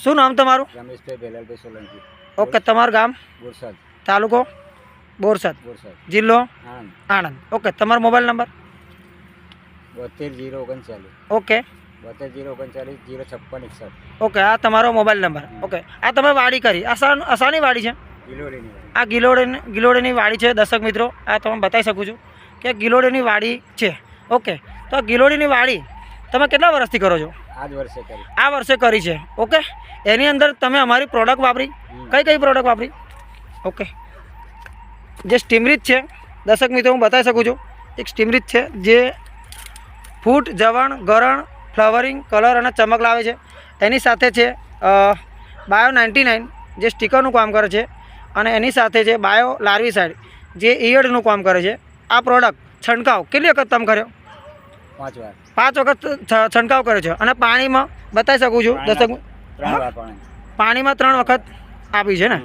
શું નામ તમારું? રમેશભાઈ બેલાલભાઈ સોલંકી. ઓકે, તમારું ગામ? બોરસદ. તાલુકો? બોરસદ. બોરસદ. જિલ્લો? આણંદ. આણંદ. ઓકે, તમારો મોબાઈલ નંબર? 72 ઓકે 039 056 ઓકે, આ તમારો મોબાઈલ નંબર. ઓકે, આ તમે વાડી કરી, આ શાની વાડી છે? ગિલોડીની. આ ગિલોડીની વાડી છે દર્શક મિત્રો. આ તમે બતાવી શકું છું કે ગિલોડીની વાડી છે. ઓકે, તો આ ગિલોડીની વાડી તમે કેટલા વર્ષથી કરો છો? આ જ વર્ષે કરી. આ વર્ષે કરી છે. ઓકે, એની અંદર તમે અમારી પ્રોડક્ટ વાપરી? કઈ કઈ પ્રોડક્ટ વાપરી? ઓકે, જે સ્ટીમરીચ છે દર્શક મિત્રો હું બતાવી શકું છું. એક સ્ટીમરીચ છે જે ફૂટ, જવણ, ગરણ, ફ્લાવરિંગ, કલર અને ચમક લાવે છે. એની સાથે છે બાયો 99 જે સ્ટીકરનું કામ કરે છે, અને એની સાથે છે બાયો લાર્વીસાઇડ જે ઈયળનું કામ કરે છે. આ પ્રોડક્ટ છંટકાવ કેટલી વખત તમે કર્યો? 5 વાર. 5 વખત છંટકાવ કર્યો છે. અને પાણીમાં બતાવી શકું છું દર્શક, 3 વાર પાણી. પાણીમાં 3 વખત આપી છે ને.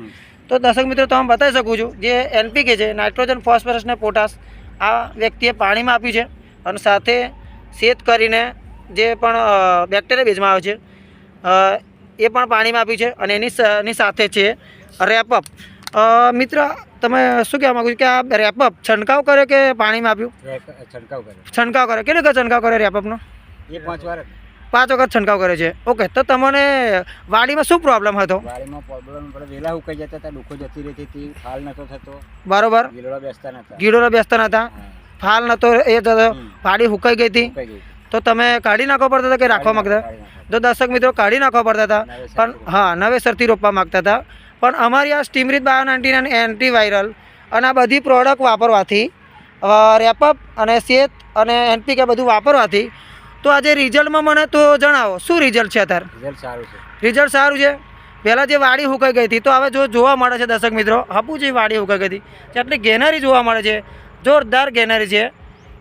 તો દર્શક મિત્રો તમે બતાવી શકું છું જે NPK છે, નાઇટ્રોજન, ફોસ્ફરસ ને પોટાશ, આ વ્યક્તિએ પાણીમાં આપ્યું છે. અને સાથે શેત કરીને જે પણ બેક્ટેરિયા બેઝમાં આવે છે એ પણ પાણીમાં આપ્યું છે. અને એની સાથે છે રેપઅપ. મિત્ર તમે શું કહેવા માગો છો કે આ રેપઅપ છંટકાવ કરે કે પાણીમાં આપ્યું? છંટકાવ કરે. છંટકાવ કરે. કેટલી વખત છંટકાવ કરે રેપઅપનો? એ 5 વાર. 5 વખત છંટકાવ કરે છે. ઓકે, તો તમને વાડીમાં શું પ્રોબ્લેમ હતો? વાડીમાં પ્રોબ્લેમ પડે, વેલા ઉકાઈ જતા હતા, ડુખો જતી રહેતી હતી, ફાલ નતો થતો. બરોબર. ગીલોડા બેસતા નતા. ગીડોરા બેસતા નતા, ફાલ નતો એ થતો, વાડી હુકાઈ ગઈ હતી. ઉકાઈ ગઈ. તો તમે કાઢી નાખવા પડતા હતા કે રાખવા માગતા? તો દર્શક મિત્રો કાઢી નાખવા પડતા હતા, પણ હા નવેસરથી રોપવા માગતા હતા. પણ અમારી આ સ્ટીમરીચ બાયો 99 એન્ટીવાયરલ અને આ બધી પ્રોડક્ટ વાપરવાથી, રેપઅપ અને શેત અને NPK બધું વાપરવાથી, તો આજે રિઝલ્ટમાં મને તો જણાવો શું રિઝલ્ટ છે અત્યારે? રિઝલ્ટ સારું છે. રિઝલ્ટ સારું છે. પહેલાં જે વાડી હુકાઈ ગઈ હતી તો હવે જો જોવા મળે છે દર્શક મિત્રો, હપુજી વાડી હુકાઈ ગઈ હતી, એટલી ગેનરી જોવા મળે છે, જોરદાર ગેનરી છે.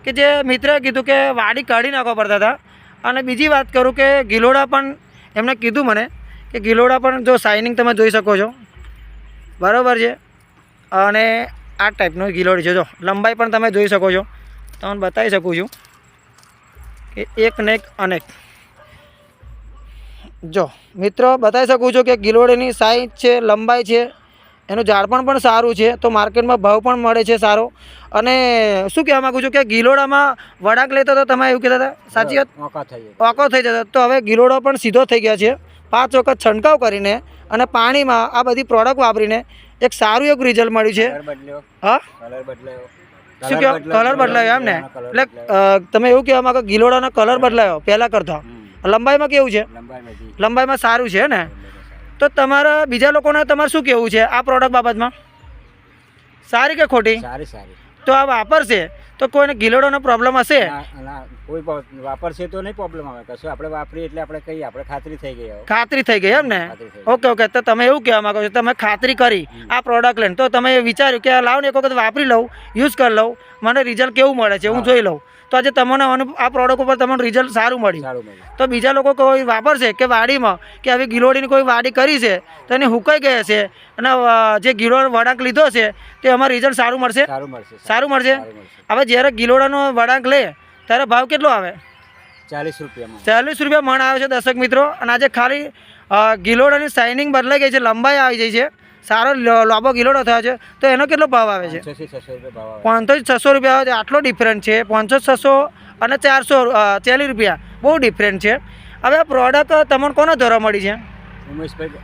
કે જે મિત્રએ કીધું કે વાડી કાઢી નાખવા પડતા હતા. અને બીજી વાત કરું કે ગિલોડા પણ એમને કીધું મને કે ગિલોડા પણ જો શાઇનિંગ તમે જોઈ શકો છો, બરાબર છે. અને આ ટાઈપનું ગિલોડી છે, જો લંબાઈ પણ તમે જોઈ શકો છો. તમને બતાવી શકું છું કે એક ને એક અનેક. જો મિત્રો બતાવી શકું છું કે ગિલોડીની સાઇઝ છે, લંબાઈ છે, એનું ઝાડપણ પણ સારું છે. તો માર્કેટમાં ભાવ પણ મળે છે સારો. અને શું કહેવા માગું છું કે ગિલોડામાં વળાંક લેતા તો તમે એવું કહેતા હતા, સાચી વાત? ઓકો થઈ જતો. તો હવે ગિલોડો પણ સીધો થઈ ગયા છે. 5 વખત છંટકાવ કરીને અને પાણીમાં આ બધી પ્રોડક્ટ વાપરીને એક સારું એક રિઝલ્ટ મળ્યું છે. હા, શું કહેવાય? કલર બદલાયો એમ ને? એટલે તમે એવું કહેવા માગો ગિલોડાનો કલર બદલાયો પહેલાં કરતા. લંબાઈમાં કેવું છે? લંબાઈમાં સારું છે ને? તો તમારા બીજા લોકોને તમારે શું કહેવું છે આ પ્રોડક્ટ બાબતમાં? સારી કે ખોટી? સારી. તો આ વાપરશે તો કોઈને ગિલોડોનો પ્રોબ્લેમ હશે? કોઈ વાપરશે તો નહીં પ્રોબ્લેમ આવે કશું. આપણે વાપરીએ એટલે આપણે કહીએ આપણે ખાતરી થઈ ગઈ. ખાતરી થઈ ગઈ એમ ને? ઓકે. તો તમે એવું કહેવા માગો છો તમે ખાતરી કરી આ પ્રોડક્ટ લઈને, તો તમે વિચાર્યું કે લાવ ને એક વખત વાપરી લઉં, યુઝ કરી લઉં, મને રિઝલ્ટ કેવું મળે છે હું જોઈ લઉં. તો આજે તમને આ પ્રોડક્ટ ઉપર તમને રિઝલ્ટ સારું મળ્યું. તો બીજા લોકો કોઈ વાપરશે કે વાડીમાં કે આવી ગિલોડીની કોઈ વાડી કરી છે તો એને હુકાઈ ગયા છે અને જે ગિલોડ વળાંક લીધો છે તે અમારે રિઝલ્ટ સારું મળશે? સારું મળશે. હવે જ્યારે ગિલોડાનો વળાંક લે ત્યારે ભાવ કેટલો આવે? 40 રૂપિયા. 40 રૂપિયા મણ આવે છે દર્શક મિત્રો. અને આજે ખાલી ગિલોડાની શાઇનિંગ બદલાઈ ગઈ છે, લંબાઈ આવી જાય છે, સારો લાંબો ગિલોડો થયો છે, તો એનો કેટલો ભાવ આવે છે? 500-600 રૂપિયા આવે છે. આટલો ડિફરન્ટ છે. 500-600 અને 440 રૂપિયા, બહુ ડિફરન્ટ છે. હવે આ પ્રોડક્ટ તમને કોના દ્વારા મળી છે? ઉમેશભાઈ.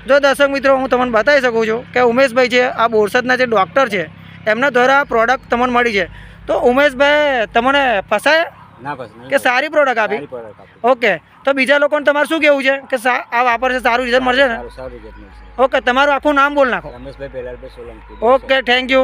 જો દર્શક મિત્રો હું તમને બતાવી શકું છું કે ઉમેશભાઈ છે, આ બોરસદના જે ડૉક્ટર છે એમના દ્વારા પ્રોડક્ટ તમને મળી છે. તો ઉમેશભાઈ તમને ફસાયા કે સારી પ્રોડક્ટ આપી? ઓકે. તો બીજા લોકોને તમારે શું કહેવું છે કે આ વાપરશે સારું રિઝલ્ટ મળશે ને? ઓકે, તમારું આખું નામ બોલ નાખો. Rameshbhai Belalbhai Solanki. Okay, thank you.